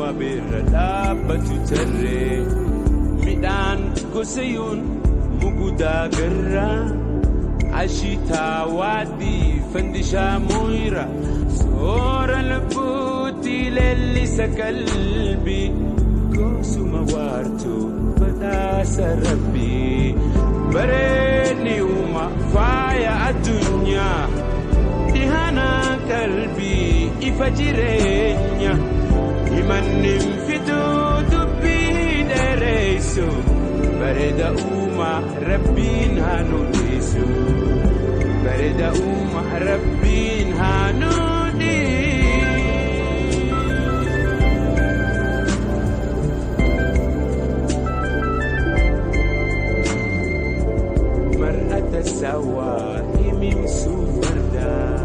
wabeerra dhaabbatu tarree midhaan gosayuun mugudaa garraa ashiitaa waaddii fandishaa mooyira soora lubbuutti leellisa qalbii goosuma waartuu badhaasa rabbii bareedni uuma faaya addunyaa dhihana qalbii ifa jireenya himannin fiduu dubbii dheereysu bareeda uuma rabbiin haa nu dhiisu bareeda uuma rabbiin haa nu mar'ata sawaa himimsuu fardaa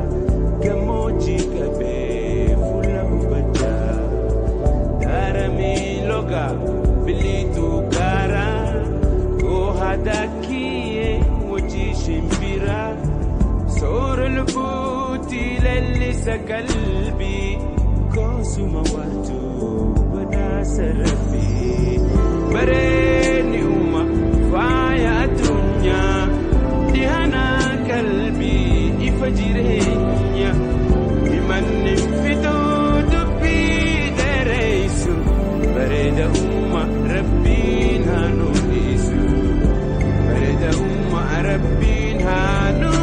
gammoojjii qabee fuula hubaddaa daaramii logaa biliituu gaaraa goohadaakiyee wajjii shimbiraa soora lubbuutti leellisa qalbii goosuma waartuu badhaasa rabbii bareedni uuma faaya addunyaa dhihana qalbii ifa jireenya himannin fiduu dubbii dheereysu bareeda uuma rabbiin haa nu dhiisu bareeda uuma rabbiin haa nu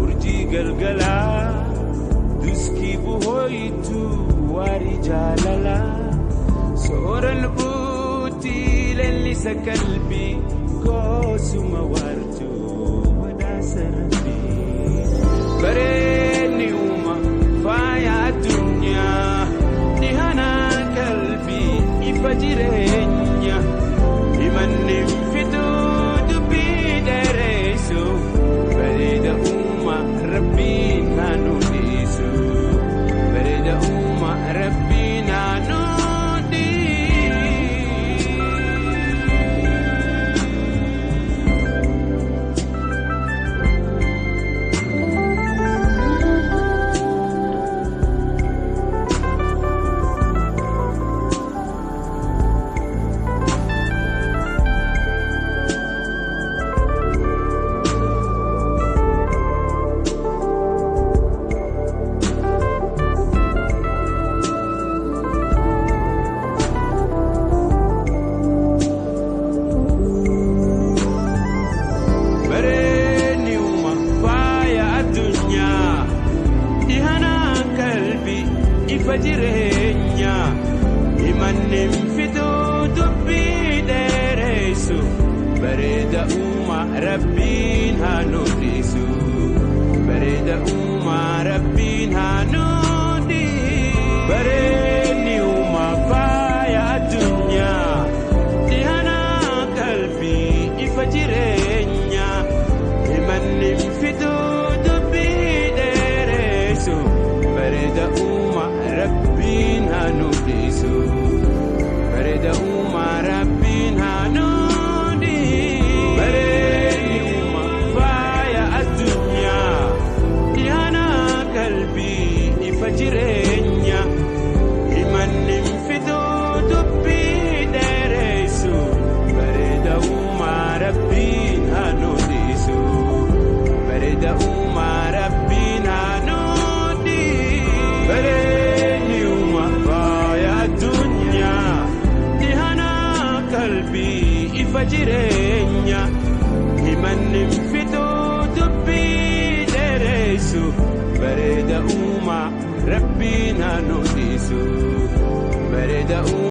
urjii galgalaa duskii buhooyitu waari jaalalaa soora lubbuutti leellisa qalbii goosuma waartuu badhaasa rabbii bareedni uuma faaya addunyaa dhihana qalbii ifa jireenya himannin fiduu dubbii dheereysu bareeda uuma rabbiin haa nu dhiisu bareeda uuma rabbiin haa nu jireenya himannin fiduu dubbii dheereysu bareeda uuma rabbiin haa nu dhiisu bareeda uuma rabbiin haa nu bareedni uuma faaya addunyaa dhihana qalbii ifa jireenya himannin fiduu dubbii dheereysu bareeda uuma rabbiin haa nu dhiisu bareeda uuma rabbiin haa nu bareedni uuma faaya addunyaa dhihana qalbii ifa jireenya himannin fiduu dubbii dheereysu bareeda uuma rabbiin haa nu dhiisu bareeda uuma rabbiin haa nu bareedni uuma faaya addunyaa dhihana qalbii ifa jireenya himannin fiduu dubbii dheereysu bareeda uuma rabbiin haa nu dhiisu bareeda